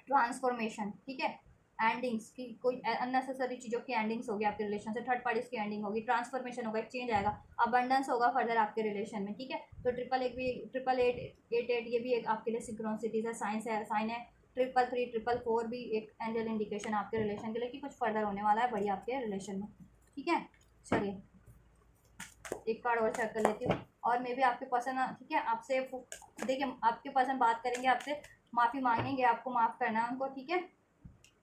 ट्रांसफॉर्मेशन, ठीक है, एंडिंग्स की, कोई अननेसेसरी चीज़ों की एंडिंग्स होगी आपके रिलेशन से, थर्ड पार्टीज की एंडिंग होगी, ट्रांसफॉर्मेशन होगा, एक चेंज आएगा, अबंडेंस होगा फर्दर आपके रिलेशन में, ठीक है। तो ट्रिपल एट ये भी एक आपके लिए सिंक्रोनिसिटीज है, साइन है। 333 444 भी एक एंजल इंडिकेशन आपके रिलेशन के लिए कि कुछ फर्दर होने वाला है बढ़िया आपके रिलेशन में, ठीक है। चलिए एक कार्ड और चेक कर लेती हूँ, और मे भी आपके पर्सन, ठीक है, आपसे देखिए आपके पर्सन बात करेंगे आपसे, माफ़ी मांगेंगे, आपको माफ़ करना है उनको, ठीक है।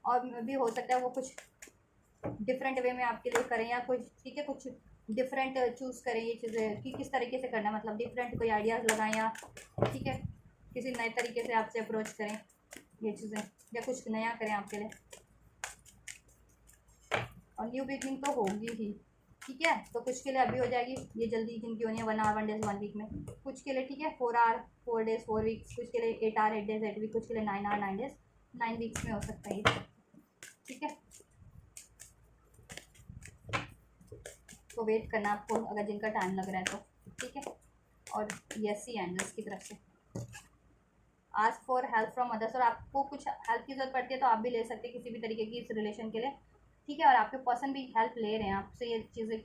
और भी हो सकता है वो कुछ डिफरेंट वे में आपके लिए करें, या कुछ, ठीक है, कुछ डिफरेंट चूज़ करें ये चीज़ें कि किस तरीके से करना है, मतलब डिफरेंट कोई आइडियाज़ लगाएं, या ठीक है किसी नए तरीके से आपसे अप्रोच करें ये चीज़ें, या कुछ नया करें आपके लिए। और न्यू बिगनिंग तो होगी ही, ठीक है। तो कुछ के लिए अभी हो जाएगी ये जल्दी, जिनकी होनी है 1 आवर 1 डेज 1 वीक में, कुछ के लिए ठीक है 4 आवर 4 डेज 4 वीक्स, कुछ के लिए 8 आवर 8 डेज 8 वीक, कुछ के लिए 9 आवर 9 डेज 9 वीक्स में हो सकता है ये, ठीक है। तो वेट करना आपको, अगर जिनका टाइम लग रहा है तो, ठीक है। और यस ही एंजल्स की तरफ से ask for help from others, और आपको कुछ हेल्प की जरूरत पड़ती है तो आप भी ले सकते हैं किसी भी तरीके की इस रिलेशन के लिए, ठीक है। और आपके पर्सन भी हेल्प ले रहे हैं आपसे, ये चीज़ें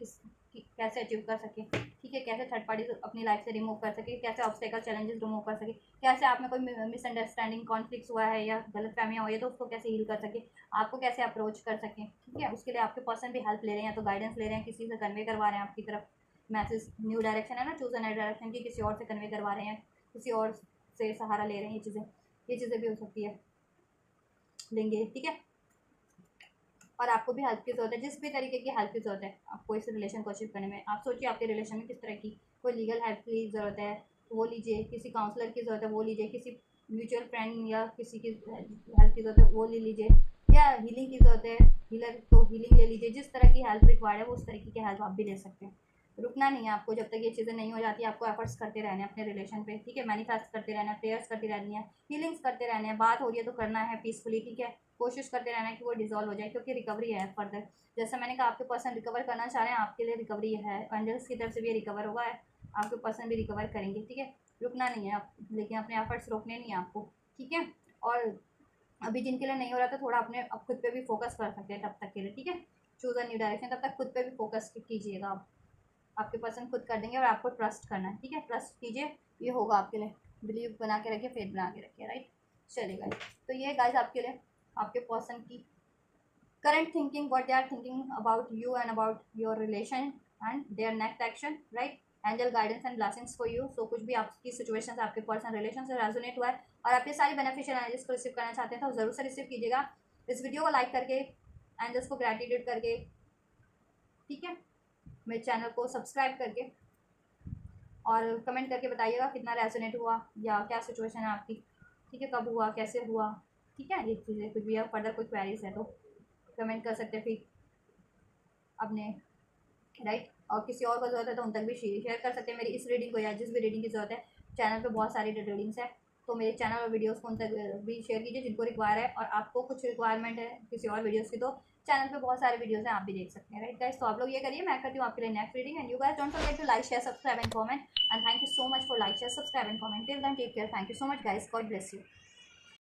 कैसे अचीव कर सके, ठीक है, कैसे थर्ड पार्टी अपनी लाइफ से रिमूव कर सके, कैसे ऑब्स्टेकल चैलेंजेस रिमूव कर सके, कैसे आप में कोई मिसअंडरस्टैंडिंग कॉन्फ्लिक्ट हुआ है या गलत फहमियाँ हुई है तो उसको कैसे हील कर सके, आपको कैसे अप्रोच कर सकें, ठीक है। उसके लिए आपके पर्सन भी हेल्प ले रहे हैं, तो गाइडेंस ले रहे हैं, किसी से कन्वे करवा रहे हैं आपकी तरफ मैसेज, न्यू डायरेक्शन है ना, चूज अ न्यू डायरेक्शन की, किसी और से कन्वे करवा रहे हैं, किसी और से सहारा ले रहे हैं, ये चीज़ें भी हो सकती है, लेंगे, ठीक है। और आपको भी हेल्प की ज़रूरत है, जिस भी तरीके की हेल्प की ज़रूरत है आपको इस रिलेशन को अचीव करने में। आप सोचिए आपके रिलेशन में किस तरह की, कोई लीगल हेल्प की ज़रूरत है तो वो लीजिए, किसी काउंसलर की ज़रूरत है वो लीजिए, किसी म्यूचुअल फ्रेंड या किसी की हेल्प की ज़रूरत है वो ले लीजिए, या हीलिंग की ज़रूरत है हीलर तो हीलिंग ले लीजिए, जिस तरह की हेल्प रिक्वायर्ड है वो उस तरीके की हेल्प आप भी ले सकते हैं। रुकना नहीं है आपको, जब तक ये चीज़ें नहीं हो जाती आपको एफर्ट्स करते रहने अपने रिलेशन पे, ठीक है, मैनिफेस्ट करते रहना है, प्रेयर्स करती रहनी है, हीलिंग्स करते रहने हैं, बात हो रही है तो करना है पीसफुली, ठीक है, कोशिश करते रहना है कि वो डिजॉल्व हो जाए, क्योंकि रिकवरी है फर्दर। जैसा मैंने कहा आपके पर्सन रिकवर करना चाह रहे हैं, आपके लिए रिकवरी है, एंजल्स की तरफ से भी रिकवर होगा, आपके पर्सन भी रिकवर करेंगे, ठीक है। रुकना नहीं है आप, लेकिन अपने एफर्ट्स रोकने नहीं है आपको, ठीक है। और अभी जिनके लिए नहीं हो रहा तो थोड़ा अपने अब खुद पे भी फोकस कर सकते हैं तब तक के लिए, ठीक है। चूज अ न्यू डायरेक्शन, तब तक खुद पे भी फोकस कीजिएगा आप, आपके पर्सन खुद कर देंगे, और आपको ट्रस्ट करना है, ठीक है, ट्रस्ट कीजिए, ये होगा आपके लिए, बिलीव बना के रखिए, फेथ बना के रखिए, राइट। चलिए गाइस, तो ये गाइस आपके लिए आपके पर्सन की current thinking, what they are thinking about you and about your relation and their next action, right? Angel guidance and blessings for you. So कुछ भी आपकी सिचुएशन से आपके पर्सनल रिलेशन से रेजोनेट हुआ है और आप ये सारी बेनिफिशियल एनर्जीज को रिसीव करना चाहते हैं तो ज़रूर से रिसीव कीजिएगा, इस वीडियो को लाइक करके, एंजल्स को ग्रेटिट्यूड करके, ठीक है, मेरे चैनल को सब्सक्राइब करके, और कमेंट करके बताइएगा कितना रेजोनेट हुआ या क्या सिचुएशन है आपकी, ठीक है, कब हुआ, कैसे हुआ, ठीक है। ये चीज़ें कुछ भी है, फर्दर कोई क्वेरीज है तो कमेंट कर सकते हैं फिर अपने, राइट। और किसी और को ज़रूरत है तो उन तक भी शेयर कर सकते हैं मेरी इस रीडिंग को, या जिस भी रीडिंग की ज़रूरत है। चैनल पे बहुत सारी रीडिंग्स है, तो मेरे चैनल और वीडियोस को उन तक भी शेयर कीजिए जिनको रिक्वायर है। और आपको कुछ रिक्वायरमेंट है किसी और वीडियोस की तो चैनल पे बहुत सारे वीडियोस हैं, आप भी देख सकते हैं, राइट गाइस। तो आप लोग ये करिए, मैं करती हूँ आपके लिए next reading. And you guys don't forget to like, share, subscribe and comment. And thank you so much for like, share, subscribe and comment. Till then take care, thank you so much guys, God bless you.